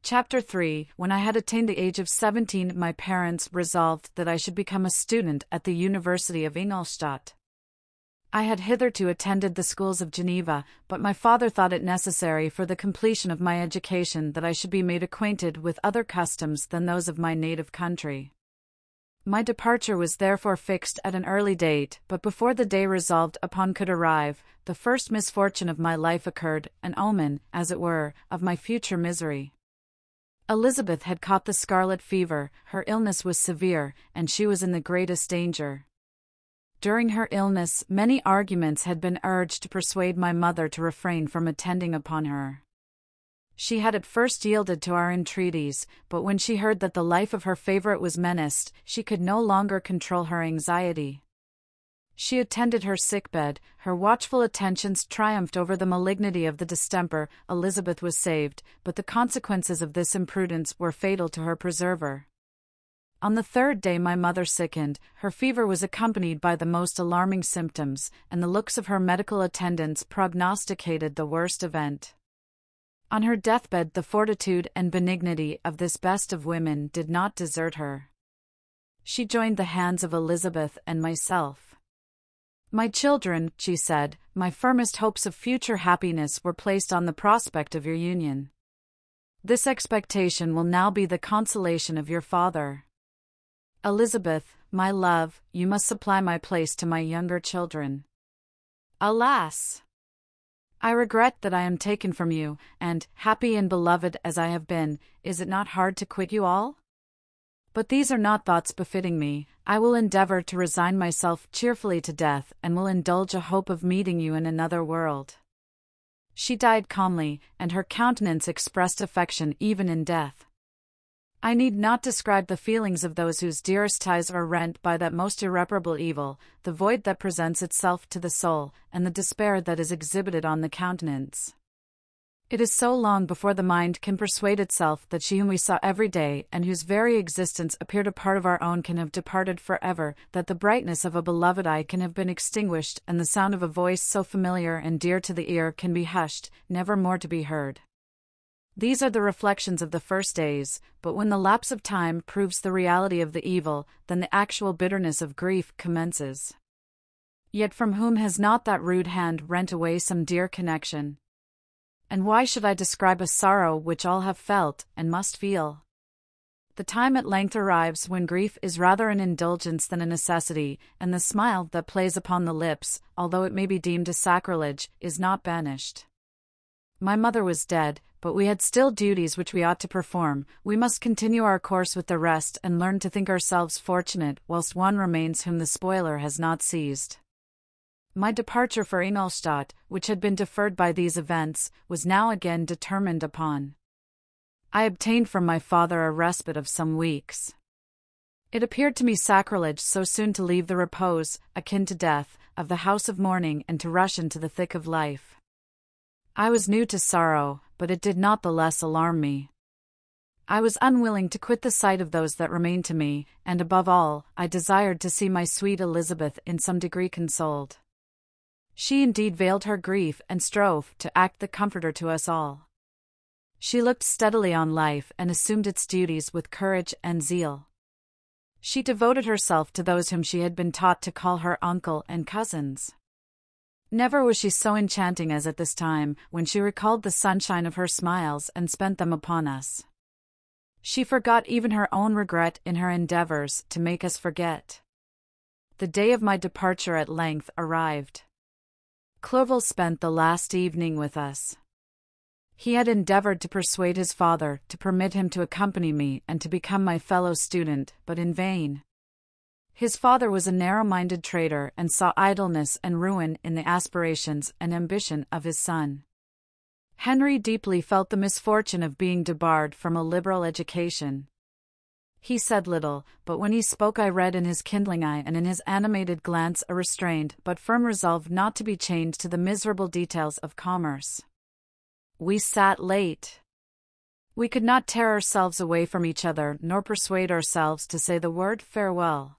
Chapter 3. When I had attained the age of 17, my parents resolved that I should become a student at the University of Ingolstadt. I had hitherto attended the schools of Geneva, but my father thought it necessary for the completion of my education that I should be made acquainted with other customs than those of my native country. My departure was therefore fixed at an early date, but before the day resolved upon could arrive, the first misfortune of my life occurred, an omen, as it were, of my future misery. Elizabeth had caught the scarlet fever, her illness was severe, and she was in the greatest danger. During her illness, many arguments had been urged to persuade my mother to refrain from attending upon her. She had at first yielded to our entreaties, but when she heard that the life of her favorite was menaced, she could no longer control her anxiety. She attended her sickbed, her watchful attentions triumphed over the malignity of the distemper. Elizabeth was saved, but the consequences of this imprudence were fatal to her preserver. On the third day my mother sickened, her fever was accompanied by the most alarming symptoms, and the looks of her medical attendants prognosticated the worst event. On her deathbed the fortitude and benignity of this best of women did not desert her. She joined the hands of Elizabeth and myself. "My children," she said, "my firmest hopes of future happiness were placed on the prospect of your union. This expectation will now be the consolation of your father. Elizabeth, my love, you must supply my place to my younger children. Alas! I regret that I am taken from you, and, happy and beloved as I have been, is it not hard to quit you all? But these are not thoughts befitting me. I will endeavor to resign myself cheerfully to death, and will indulge a hope of meeting you in another world." She died calmly, and her countenance expressed affection even in death. I need not describe the feelings of those whose dearest ties are rent by that most irreparable evil, the void that presents itself to the soul, and the despair that is exhibited on the countenance. It is so long before the mind can persuade itself that she whom we saw every day, and whose very existence appeared a part of our own, can have departed forever, that the brightness of a beloved eye can have been extinguished, and the sound of a voice so familiar and dear to the ear can be hushed, never more to be heard. These are the reflections of the first days, but when the lapse of time proves the reality of the evil, then the actual bitterness of grief commences. Yet from whom has not that rude hand rent away some dear connection? And why should I describe a sorrow which all have felt, and must feel? The time at length arrives when grief is rather an indulgence than a necessity, and the smile that plays upon the lips, although it may be deemed a sacrilege, is not banished. My mother was dead, but we had still duties which we ought to perform. We must continue our course with the rest and learn to think ourselves fortunate whilst one remains whom the spoiler has not seized. My departure for Ingolstadt, which had been deferred by these events, was now again determined upon. I obtained from my father a respite of some weeks. It appeared to me sacrilege so soon to leave the repose, akin to death, of the house of mourning and to rush into the thick of life. I was new to sorrow, but it did not the less alarm me. I was unwilling to quit the sight of those that remained to me, and above all, I desired to see my sweet Elizabeth in some degree consoled. She indeed veiled her grief and strove to act the comforter to us all. She looked steadily on life and assumed its duties with courage and zeal. She devoted herself to those whom she had been taught to call her uncle and cousins. Never was she so enchanting as at this time, when she recalled the sunshine of her smiles and spent them upon us. She forgot even her own regret in her endeavors to make us forget. The day of my departure at length arrived. Clovel spent the last evening with us. He had endeavored to persuade his father to permit him to accompany me and to become my fellow student, but in vain. His father was a narrow-minded trader and saw idleness and ruin in the aspirations and ambition of his son. Henry deeply felt the misfortune of being debarred from a liberal education. He said little, but when he spoke I read in his kindling eye and in his animated glance a restrained but firm resolve not to be chained to the miserable details of commerce. We sat late. We could not tear ourselves away from each other nor persuade ourselves to say the word farewell.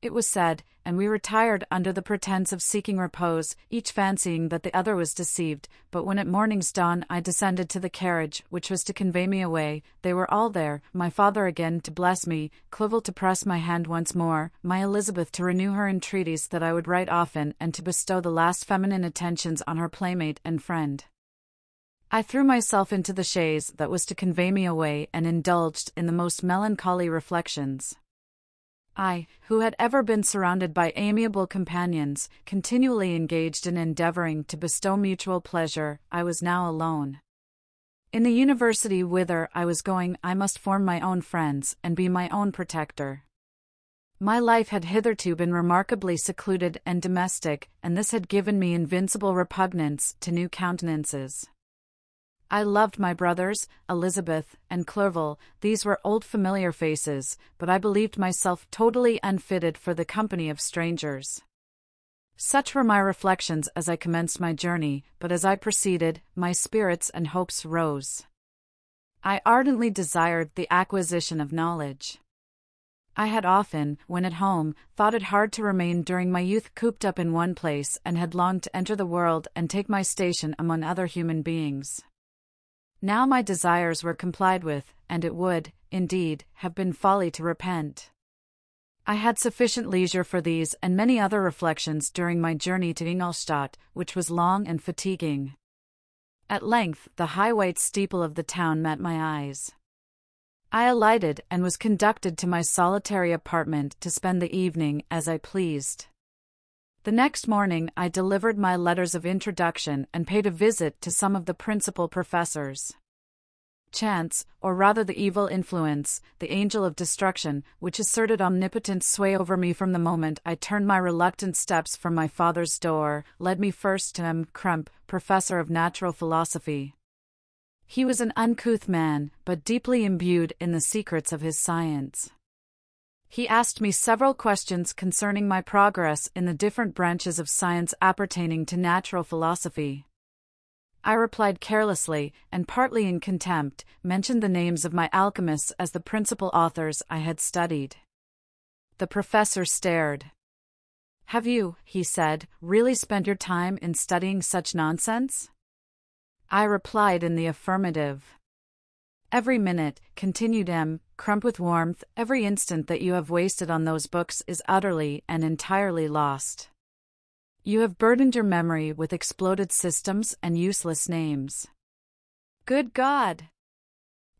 It was said, and we retired under the pretense of seeking repose, each fancying that the other was deceived. But when at morning's dawn I descended to the carriage, which was to convey me away, they were all there, my father again to bless me, Clovel to press my hand once more, my Elizabeth to renew her entreaties that I would write often and to bestow the last feminine attentions on her playmate and friend. I threw myself into the chaise that was to convey me away and indulged in the most melancholy reflections. I, who had ever been surrounded by amiable companions, continually engaged in endeavoring to bestow mutual pleasure, I was now alone. In the university whither I was going, I must form my own friends and be my own protector. My life had hitherto been remarkably secluded and domestic, and this had given me invincible repugnance to new countenances. I loved my brothers, Elizabeth, and Clerval. These were old familiar faces, but I believed myself totally unfitted for the company of strangers. Such were my reflections as I commenced my journey, but as I proceeded, my spirits and hopes rose. I ardently desired the acquisition of knowledge. I had often, when at home, thought it hard to remain during my youth cooped up in one place, and had longed to enter the world and take my station among other human beings. Now my desires were complied with, and it would, indeed, have been folly to repent. I had sufficient leisure for these and many other reflections during my journey to Ingolstadt, which was long and fatiguing. At length the high white steeple of the town met my eyes. I alighted and was conducted to my solitary apartment to spend the evening as I pleased. The next morning I delivered my letters of introduction and paid a visit to some of the principal professors. Chance, or rather the evil influence, the angel of destruction, which asserted omnipotent sway over me from the moment I turned my reluctant steps from my father's door, led me first to M. Crump, professor of natural philosophy. He was an uncouth man, but deeply imbued in the secrets of his science. He asked me several questions concerning my progress in the different branches of science appertaining to natural philosophy. I replied carelessly, and partly in contempt, mentioned the names of my alchemists as the principal authors I had studied. The professor stared. "Have you," he said, "really spent your time in studying such nonsense?" I replied in the affirmative. "Every minute," continued M. Crump with warmth, "every instant that you have wasted on those books is utterly and entirely lost. You have burdened your memory with exploded systems and useless names. Good God!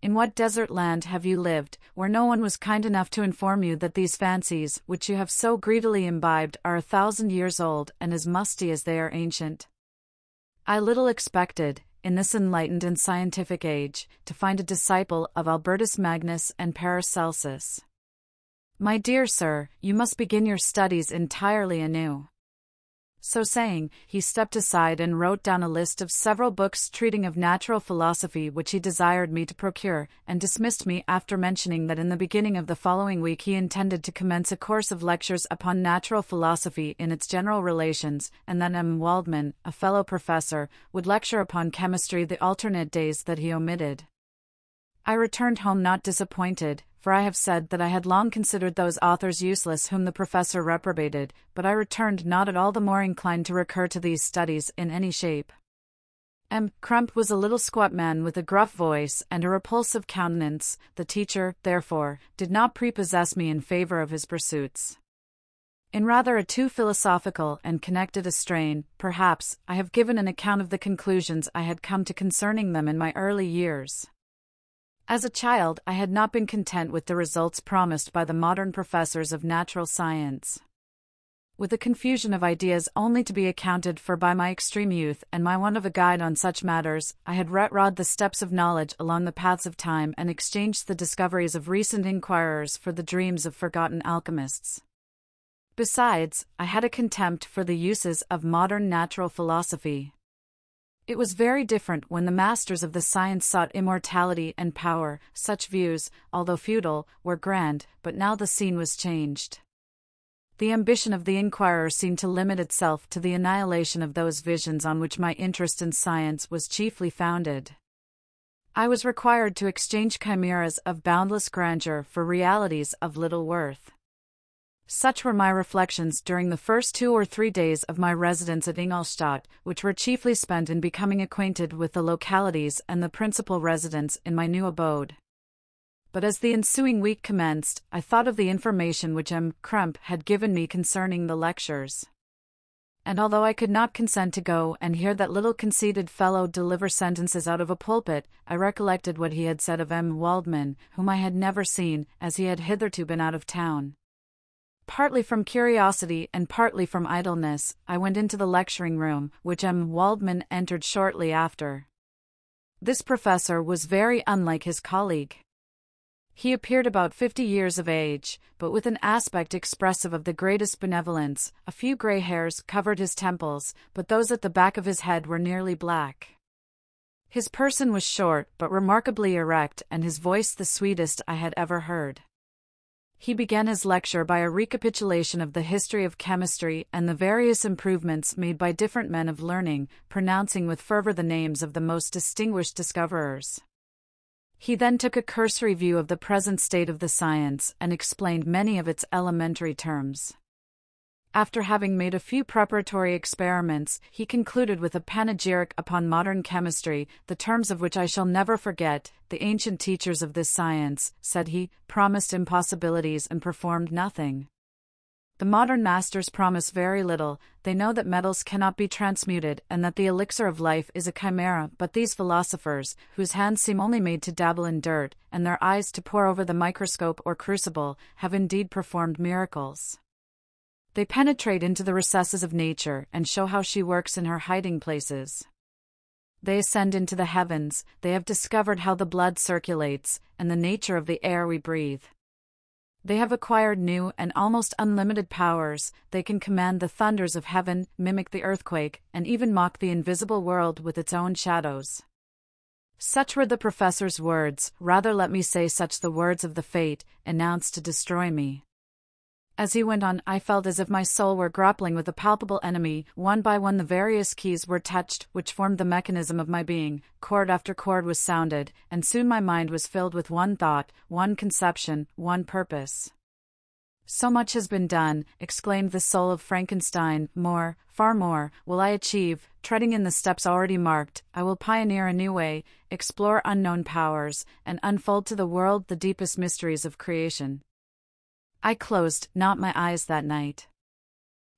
In what desert land have you lived, where no one was kind enough to inform you that these fancies, which you have so greedily imbibed, are 1,000 years old and as musty as they are ancient? I little expected, in this enlightened and scientific age, to find a disciple of Albertus Magnus and Paracelsus. My dear sir, you must begin your studies entirely anew." So saying, he stepped aside and wrote down a list of several books treating of natural philosophy which he desired me to procure, and dismissed me after mentioning that in the beginning of the following week he intended to commence a course of lectures upon natural philosophy in its general relations, and that M. Waldman, a fellow professor, would lecture upon chemistry the alternate days that he omitted. I returned home not disappointed, for I have said that I had long considered those authors useless whom the professor reprobated, but I returned not at all the more inclined to recur to these studies in any shape. M. Crump was a little squat man with a gruff voice and a repulsive countenance. The teacher, therefore, did not prepossess me in favor of his pursuits. In rather a too philosophical and connected a strain, perhaps, I have given an account of the conclusions I had come to concerning them in my early years. As a child, I had not been content with the results promised by the modern professors of natural science. With a confusion of ideas only to be accounted for by my extreme youth and my want of a guide on such matters, I had trod the steps of knowledge along the paths of time and exchanged the discoveries of recent inquirers for the dreams of forgotten alchemists. Besides, I had a contempt for the uses of modern natural philosophy. It was very different when the masters of the science sought immortality and power. Such views, although futile, were grand, but now the scene was changed. The ambition of the inquirer seemed to limit itself to the annihilation of those visions on which my interest in science was chiefly founded. I was required to exchange chimeras of boundless grandeur for realities of little worth. Such were my reflections during the first 2 or 3 days of my residence at Ingolstadt, which were chiefly spent in becoming acquainted with the localities and the principal residents in my new abode. But as the ensuing week commenced, I thought of the information which M. Krempe had given me concerning the lectures. And although I could not consent to go and hear that little conceited fellow deliver sentences out of a pulpit, I recollected what he had said of M. Waldman, whom I had never seen, as he had hitherto been out of town. Partly from curiosity and partly from idleness, I went into the lecturing room, which M. Waldman entered shortly after. This professor was very unlike his colleague. He appeared about 50 years of age, but with an aspect expressive of the greatest benevolence. A few grey hairs covered his temples, but those at the back of his head were nearly black. His person was short but remarkably erect, and his voice the sweetest I had ever heard. He began his lecture by a recapitulation of the history of chemistry and the various improvements made by different men of learning, pronouncing with fervor the names of the most distinguished discoverers. He then took a cursory view of the present state of the science and explained many of its elementary terms. After having made a few preparatory experiments, he concluded with a panegyric upon modern chemistry, the terms of which I shall never forget. The ancient teachers of this science, said he, promised impossibilities and performed nothing. The modern masters promise very little. They know that metals cannot be transmuted and that the elixir of life is a chimera, but these philosophers, whose hands seem only made to dabble in dirt, and their eyes to pore over the microscope or crucible, have indeed performed miracles. They penetrate into the recesses of nature and show how she works in her hiding places. They ascend into the heavens. They have discovered how the blood circulates, and the nature of the air we breathe. They have acquired new and almost unlimited powers. They can command the thunders of heaven, mimic the earthquake, and even mock the invisible world with its own shadows. Such were the professor's words, rather let me say such the words of the fate, announced to destroy me. As he went on, I felt as if my soul were grappling with a palpable enemy. One by one the various keys were touched, which formed the mechanism of my being. Chord after chord was sounded, and soon my mind was filled with one thought, one conception, one purpose. So much has been done, exclaimed the soul of Frankenstein. More, far more, will I achieve. Treading in the steps already marked, I will pioneer a new way, explore unknown powers, and unfold to the world the deepest mysteries of creation. I closed not my eyes that night.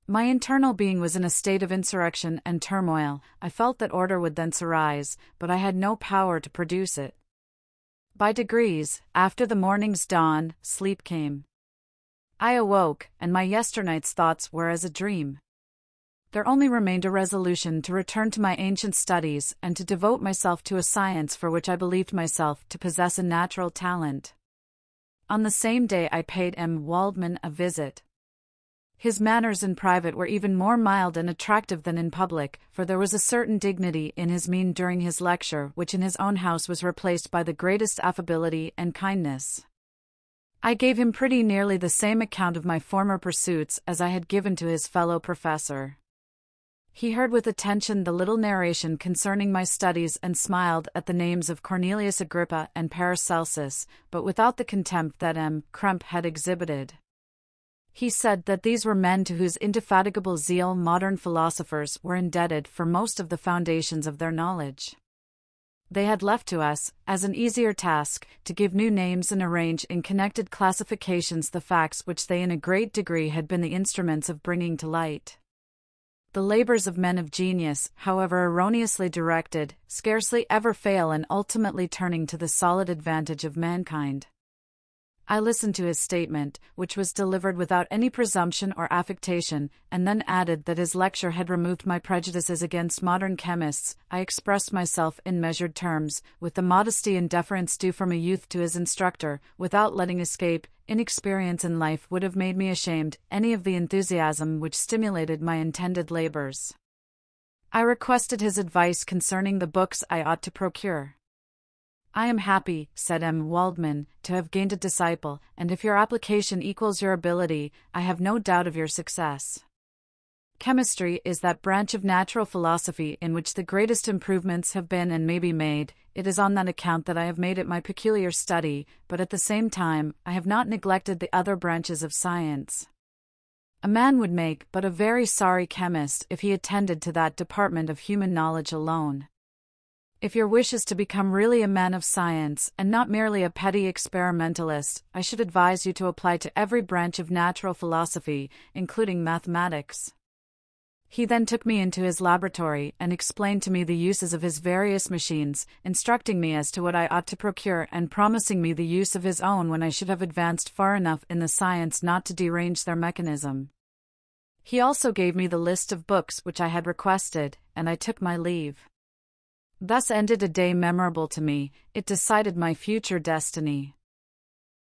My internal being was in a state of insurrection and turmoil. I felt that order would thence arise, but I had no power to produce it. By degrees, after the morning's dawn, sleep came. I awoke, and my yesternight's thoughts were as a dream. There only remained a resolution to return to my ancient studies and to devote myself to a science for which I believed myself to possess a natural talent. On the same day I paid M. Waldman a visit. His manners in private were even more mild and attractive than in public, for there was a certain dignity in his mien during his lecture which in his own house was replaced by the greatest affability and kindness. I gave him pretty nearly the same account of my former pursuits as I had given to his fellow professor. He heard with attention the little narration concerning my studies and smiled at the names of Cornelius Agrippa and Paracelsus, but without the contempt that M. Krempe had exhibited. He said that these were men to whose indefatigable zeal modern philosophers were indebted for most of the foundations of their knowledge. They had left to us, as an easier task, to give new names and arrange in connected classifications the facts which they in a great degree had been the instruments of bringing to light. The labors of men of genius, however erroneously directed, scarcely ever fail in ultimately turning to the solid advantage of mankind. I listened to his statement, which was delivered without any presumption or affectation, and then added that his lecture had removed my prejudices against modern chemists. I expressed myself in measured terms, with the modesty and deference due from a youth to his instructor, without letting escape. Inexperience in life would have made me ashamed any of the enthusiasm which stimulated my intended labors. I requested his advice concerning the books I ought to procure. I am happy, said M. Waldman, to have gained a disciple, and if your application equals your ability, I have no doubt of your success. Chemistry is that branch of natural philosophy in which the greatest improvements have been and may be made. It is on that account that I have made it my peculiar study, but at the same time, I have not neglected the other branches of science. A man would make but a very sorry chemist if he attended to that department of human knowledge alone. If your wish is to become really a man of science and not merely a petty experimentalist, I should advise you to apply to every branch of natural philosophy, including mathematics. He then took me into his laboratory and explained to me the uses of his various machines, instructing me as to what I ought to procure and promising me the use of his own when I should have advanced far enough in the science not to derange their mechanism. He also gave me the list of books which I had requested, and I took my leave. Thus ended a day memorable to me. It decided my future destiny.